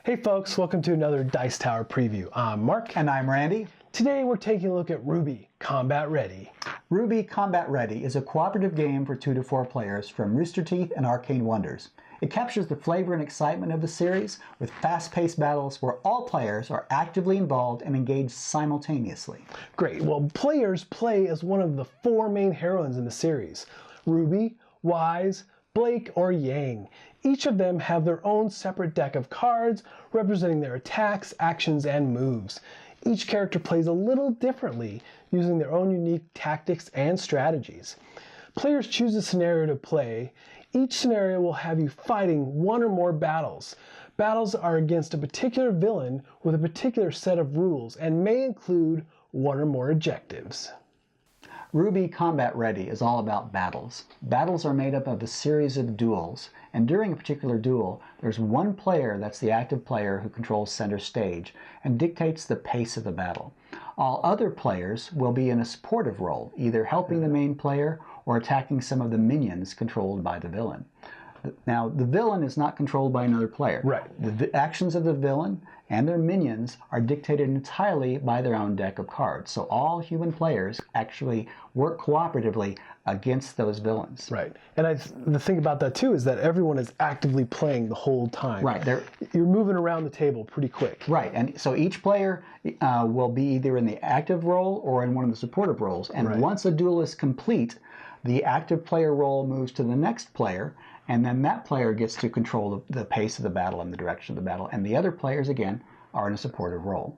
Hey folks, welcome to another Dice Tower preview. I'm Mark. And I'm Randy. Today we're taking a look at RWBY Combat Ready. RWBY Combat Ready is a cooperative game for 2 to 4 players from Rooster Teeth and Arcane Wonders. It captures the flavor and excitement of the series with fast-paced battles where all players are actively involved and engaged simultaneously. Great. Well, players play as one of the 4 main heroines in the series: Ruby, Wise, Blake, or Yang. Each of them have their own separate deck of cards representing their attacks, actions, and moves. Each character plays a little differently, using their own unique tactics and strategies. Players choose a scenario to play. Each scenario will have you fighting 1 or more battles. Battles are against a particular villain with a particular set of rules and may include 1 or more objectives. RWBY Combat Ready is all about battles. Battles are made up of a series of duels, and during a particular duel, there's one player that's the active player who controls center stage and dictates the pace of the battle. All other players will be in a supportive role, either helping the main player or attacking some of the minions controlled by the villain. Now, the villain is not controlled by another player. Right. The actions of the villain and their minions are dictated entirely by their own deck of cards. So all human players actually work cooperatively against those villains. Right. And the thing about that too is that everyone is actively playing the whole time. Right. You're moving around the table pretty quick. Right. And so each player will be either in the active role or in one of the supportive roles. And once a duel is complete, the active player role moves to the next player, and then that player gets to control the pace of the battle and the direction of the battle. And the other players, again, are in a supportive role.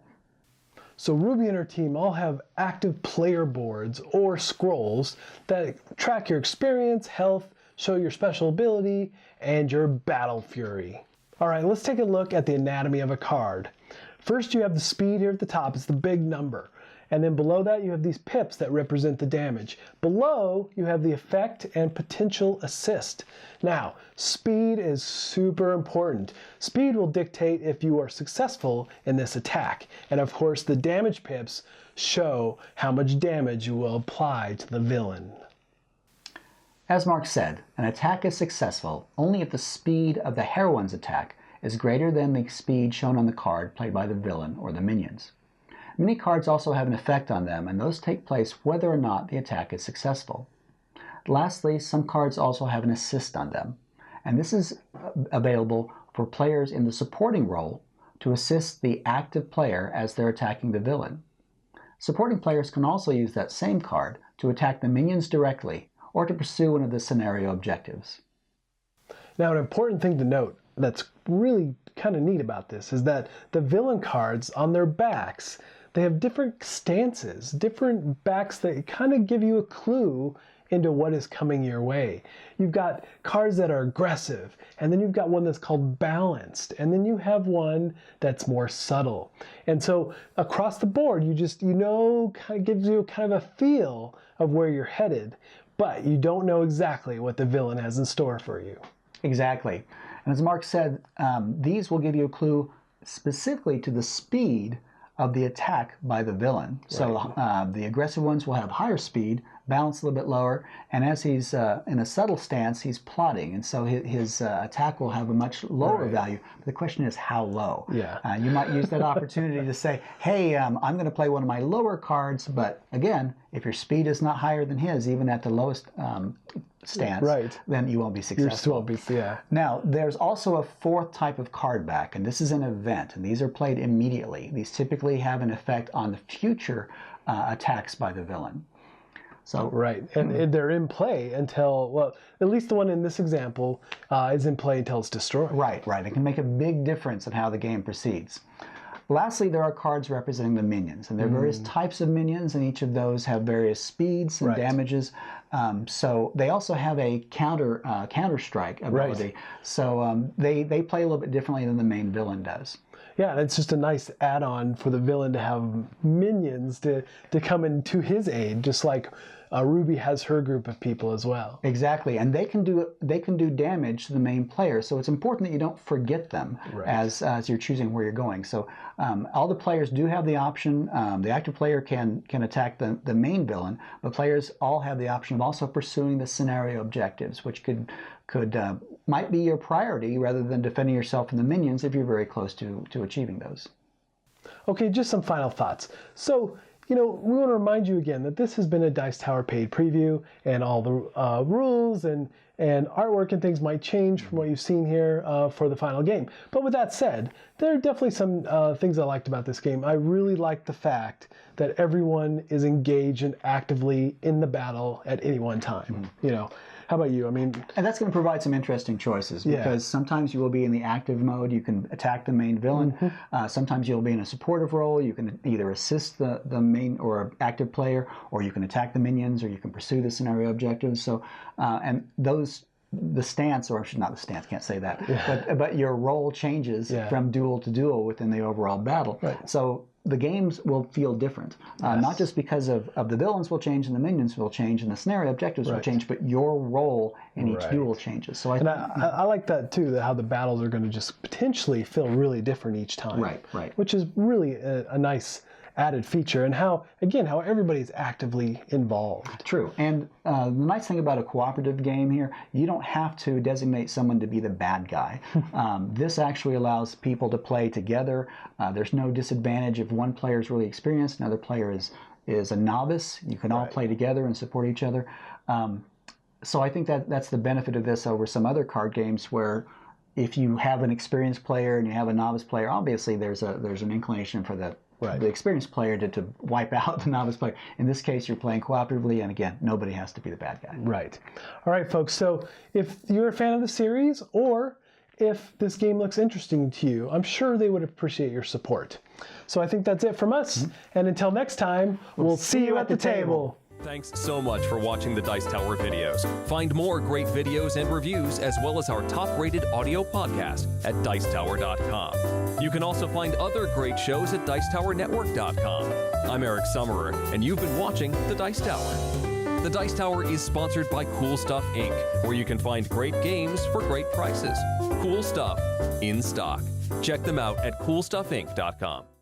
So Ruby and her team all have active player boards or scrolls that track your experience, health, show your special ability, and your battle fury. All right, let's take a look at the anatomy of a card. First, you have the speed here at the top. It's the big number. And then below that, you have these pips that represent the damage. Below, you have the effect and potential assist. Now, speed is super important. Speed will dictate if you are successful in this attack. And of course, the damage pips show how much damage you will apply to the villain. As Mark said, an attack is successful only if the speed of the heroine's attack is greater than the speed shown on the card played by the villain or the minions. Many cards also have an effect on them, and those take place whether or not the attack is successful. Lastly, some cards also have an assist on them, and this is available for players in the supporting role to assist the active player as they're attacking the villain. Supporting players can also use that same card to attack the minions directly or to pursue one of the scenario objectives. Now, an important thing to note that's really kind of neat about this is that the villain cards on their backs, they have different stances, different backs that kind of give you a clue into what is coming your way. You've got cards that are aggressive, and then you've got one that's called balanced, and then you have one that's more subtle. And so across the board, you know, kind of gives you kind of a feel of where you're headed, but you don't know exactly what the villain has in store for you. Exactly. And as Mark said, these will give you a clue specifically to the speed of the attack by the villain. Right. So the aggressive ones will have higher speed, balanced a little bit lower, and as he's in a subtle stance, he's plotting, and so his attack will have a much lower value. But the question is how low? Yeah. You might use that opportunity to say, hey, I'm going to play one of my lower cards, but again, if your speed is not higher than his, even at the lowest stance, then you won't be successful. You still won't be, yeah. Now, there's also a 4th type of card back, and this is an event, and these are played immediately. These typically have an effect on the future attacks by the villain. So, and they're in play until, well, at least the one in this example is in play until it's destroyed. Right. It can make a big difference in how the game proceeds. Lastly, there are cards representing the minions, and there are various types of minions, and each of those have various speeds and damages. So they also have a counter strike ability. So they play a little bit differently than the main villain does. Yeah, and it's just a nice add-on for the villain to have minions to come in to his aid, just like RWBY has her group of people as well. Exactly, and they can do damage to the main player. So it's important that you don't forget them as you're choosing where you're going. So all the players do have the option. The active player can attack the main villain, but players all have the option of also pursuing the scenario objectives, which could might be your priority rather than defending yourself from the minions if you're very close to achieving those. Okay, just some final thoughts. So, we want to remind you again that this has been a Dice Tower paid preview, and all the rules and artwork and things might change from what you've seen here for the final game. But with that said, there are definitely some things I liked about this game. I really liked the fact that everyone is engaged and actively in the battle at any one time. How about you? And that's going to provide some interesting choices, because sometimes you will be in the active mode. You can attack the main villain. Sometimes you'll be in a supportive role. You can either assist the main or active player, or you can attack the minions, or you can pursue the scenario objectives. So, and the stance, or not the stance, can't say that, but your role changes from duel to duel within the overall battle. Right. So the games will feel different, not just because of the villains will change and the minions will change and the scenario objectives will change, but your role in each duel changes. So I like that too, that how the battles are going to just potentially feel really different each time. Right. Which is really a nice added feature, and how everybody's actively involved. True. And the nice thing about a cooperative game here, you don't have to designate someone to be the bad guy. This actually allows people to play together. There's no disadvantage if one player is really experienced, another player is a novice. You can all play together and support each other. So I think that's the benefit of this over some other card games, where if you have an experienced player and you have a novice player, obviously there's an inclination for the experienced player to wipe out the novice player. In this case, you're playing cooperatively, and again, nobody has to be the bad guy. Right. All right, folks. So if you're a fan of the series, or if this game looks interesting to you, I'm sure they would appreciate your support. So I think that's it from us. And until next time, we'll see you at the table. Thanks so much for watching the Dice Tower videos. Find more great videos and reviews, as well as our top-rated audio podcast at Dicetower.com. You can also find other great shows at DicetowerNetwork.com. I'm Eric Summerer, and you've been watching The Dice Tower. The Dice Tower is sponsored by Cool Stuff Inc., where you can find great games for great prices. Cool stuff in stock. Check them out at CoolStuffInc.com.